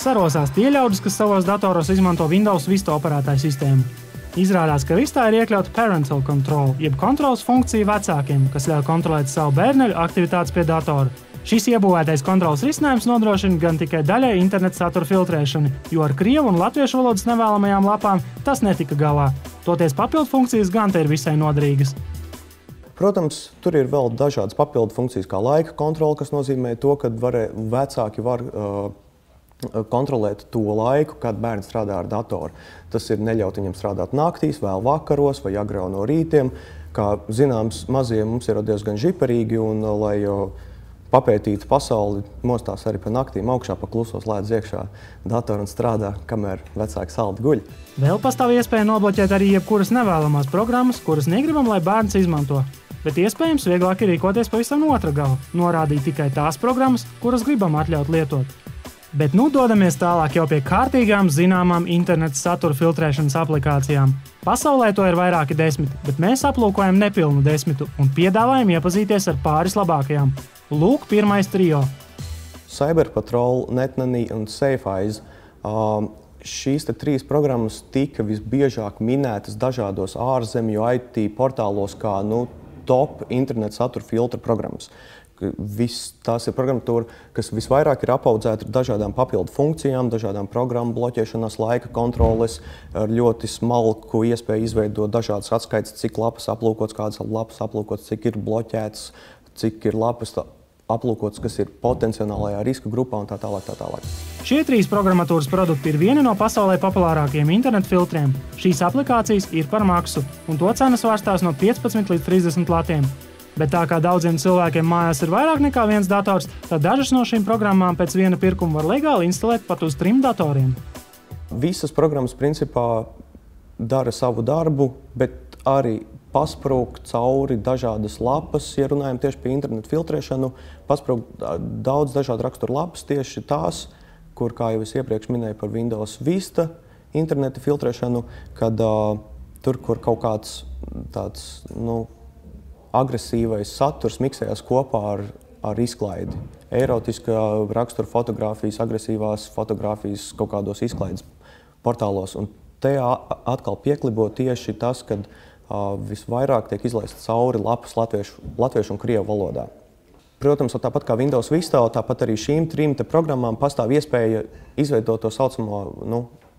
sarosās tie ļaudis, kas savos datoros izmanto Windows Vista operētāju sistēmu. Izrādās, ka Vistā ir iekļauta parental control, jeb kontrolas funkcija vecākiem, kas ļauj kontrolēt savu bērneļu aktivitātes pie datora. Šis iebūvētais kontrolas risinājums nodrošina gan tikai daļai interneta satura filtrēšanu, jo ar krievu un latviešu valodas nevēlamajām lapām tas netika galā. Toties papildu funkcijas gan te ir visai noderīgas. Protams, tur ir vēl dažādas papildu funkcijas, kā laika kontrole, kas nozīmē to, ka vecāki var kontrolēt to laiku, kad bērns strādā ar datoru. Tas ir neļaut viņam strādāt naktīs, vēl vakaros vai agrā no rītiem. Kā zināms, mazie mums ir diezgan žiperīgi, un lai papētītu pasauli, mostās arī pa naktīm augšā, pa kluso slēdz iekšā datoru un strādā, kamēr vecāki saldi guļ. Vēl pastāv iespēja nobloķēt arī jebkuras nevēlamās programmas, kuras negribam, lai bērns izmanto. Bet iespējams vieglāk ir rīkoties pavisam no otra gala, norādīt tikai tās programmas, kuras gribam atļaut lietot. Bet nu dodamies tālāk jau pie kārtīgām zināmām interneta satura filtrēšanas aplikācijām. Pasaulē to ir vairāki 10, bet mēs aplūkojam nepilnu 10 un piedāvājam iepazīties ar pāris labākajām. Lūk, pirmais trio. Cyberpatrol, NetNanny un SafeEyes. Šīs trīs programmas tika visbiežāk minētas dažādos ārzemju IT portālos kā top interneta satura filtra programmas. Tās ir programmatūra, kas visvairāk ir apaudzēta ar dažādām papildu funkcijām, dažādām programmu bloķēšanas, laika kontroles, ar ļoti smalku iespēju izveidot dažādas atskaites, cik lapas aplūkots, kādas lapas aplūkots, cik ir bloķētas, cik ir lapas aplūkots, kas ir potenciālajā riska grupā un tā tālāk. Šie trīs programmatūras produkti ir vieni no pasaulē populārākajiem internetu filtriem. Šīs aplikācijas ir par maksu, un to cenas vārstās no 15 līdz 30 latiem. Bet tā kā daudziem cilvēkiem mājās ir vairāk nekā viens dators, tad dažas no šīm programmām pēc viena pirkuma var legāli instalēt pat uz 3 datoriem. Visas programmas principā dara savu darbu, bet arī pasprūk cauri dažādas lapas, ja runājam tieši pie internetu filtrēšanu, pasprūk daudz dažādu raksturu lapas, tieši tās, kur, kā jau es iepriekš minēju par Windows Vista interneta filtrēšanu, kad tur, kur kaut kāds tāds, agresīvais saturs miksējās kopā ar izklaidi. Erotiska rakstura fotogrāfijas, agresīvās fotogrāfijas kaut kādos izklaides portālos. Un te atkal pieklibo tieši tas, kad visvairāk tiek izlaists cauri lapas latviešu un krievu valodā. Protams, tāpat kā Windows Vista, tāpat arī šīm 3 programmām pastāv iespēja izveidot to saucamo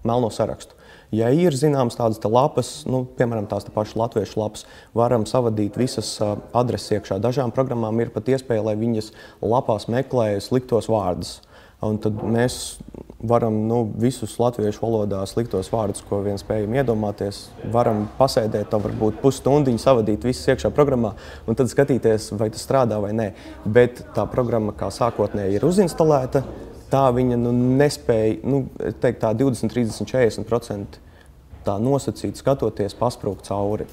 melno sarakstu. Ja ir zināmas tādas lapas, piemēram, tās pašas latviešu lapas, varam savadīt visas adreses iekšā. Dažām programmām ir pat iespēja, lai viņas lapās meklē sliktos vārdus. Un tad mēs varam visus latviešu valodā sliktos vārdus, ko vien spējam iedomāties, varam pasēdēt, varbūt pusstundiņu savadīt visas iekšā programmā un tad skatīties, vai tas strādā vai nē. Bet tā programma, kā sākotnēji ir uzinstalēta, tā viņa nespēja, teikt tā 20, 30, 40% tā nosacīt skatoties pasprūk cauri.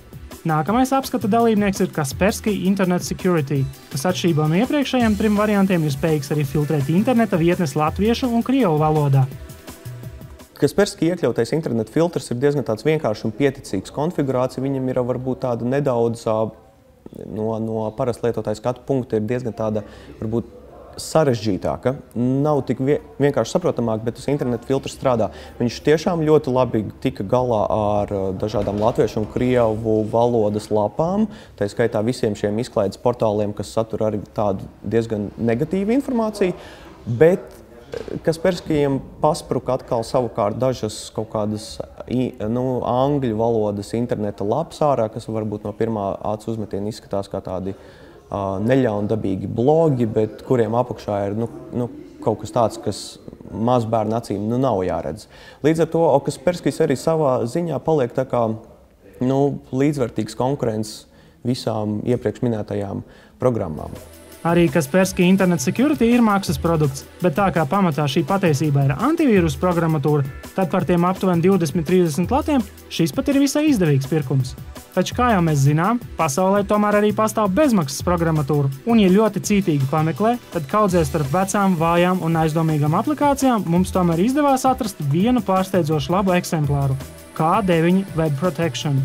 Nākamais apskata dalībnieks ir Kaspersky Internet Security, kas atšķirībā no iepriekšējiem 3 variantiem ir spējīgs arī filtrēt interneta vietnes latviešu un krievu valodā. Kaspersky iekļautais interneta filtrs ir diezgan tāds vienkāršs un pieticīgs konfigurācija. Viņam ir varbūt tāda nedaudz no parasta lietotāja skatu punkta ir diezgan tāda, varbūt, sarežģītāka. Nav tik vienkārši saprotamāk, bet tas interneta filtrs strādā. Viņš tiešām ļoti labi tika galā ar dažādām latviešu un krievu valodas lapām, tā skaitā visiem šiem izklaides portāliem, kas satur arī tādu diezgan negatīvu informāciju, bet Kasperskijam paspruka atkal savukārt dažas kaut kādas angļu valodas interneta lapas ārā, kas varbūt no pirmā acu uzmetiena izskatās kā tādi neļaundabīgi blogi, bet kuriem apakšā ir kaut kas tāds, kas mazbērnu acīm nav jāredz. Līdz ar to Kasperskijs arī savā ziņā paliek tā kā līdzvērtīgs konkurents visām iepriekš minētajām programmām. Arī Kaspersky Internet Security ir maksas produkts, bet tā kā pamatā šī patiesībā ir antivīrusu programmatūra, tad par tiem aptuveni 20-30 latiem šis pat ir visai izdevīgs pirkums. Taču, kā jau mēs zinām, pasaulē tomēr arī pastāv bezmaksas programmatūra, un, ja ļoti cītīgi pameklē, tad kaudzēs starp vecām, vājām un aizdomīgām aplikācijām mums tomēr izdevās atrast vienu pārsteidzošu labu eksemplāru – K9 Web Protection.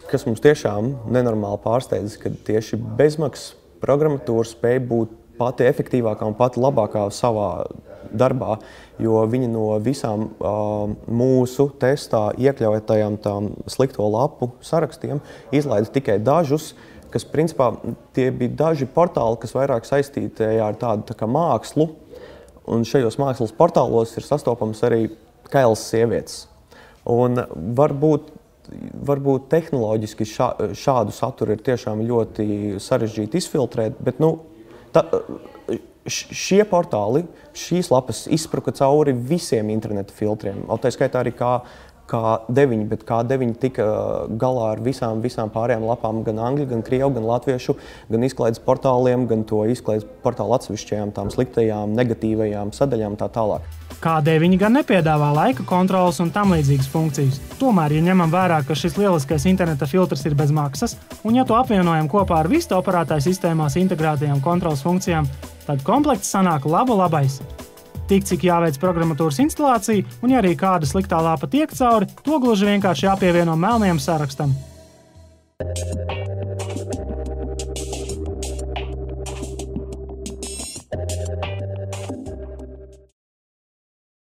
Kas mums tiešām nenormāli pārsteidz, ka tieši bezmaksas programmatūra spēja būt pati efektīvākā un pati labākā savā darbā, jo viņi no visām mūsu testā iekļautajām tām slikto lapu sarakstiem izlaida tikai dažus, kas principā tie bija daži portāli, kas vairāk saistīti ar tādu tā kā mākslu, un šajos mākslas portālos ir sastopams arī kailas sievietes. Un varbūt tehnoloģiski šādu saturu ir tiešām ļoti sarežģīti izfiltrēt, bet šie portāli, šīs lapas izspruka cauri visiem interneta filtriem. Tā skaitā arī K9, bet K9 tika galā ar visām pārējām lapām, gan angļu, gan krievu, gan latviešu, gan izklaides portāliem, gan to izklaides portālu atsevišķajām tām sliktajām, negatīvajām sadaļām tā tālāk. K9 gan nepiedāvā laika kontrolas un tam līdzīgas funkcijas. Tomēr, ja ņemam vērā, ka šis lieliskais interneta filtrs ir bez maksas, un ja to apvienojam kopā ar Vista operētāju sistēmās integrētajām kontrolas funkcijām, tad komplekts sanāk labais. Tik, cik jāveic programmatūras instalācija, un ja arī kāda sliktā lapa tiek cauri, to gluži vienkārši jāpievieno melnajam sarakstam.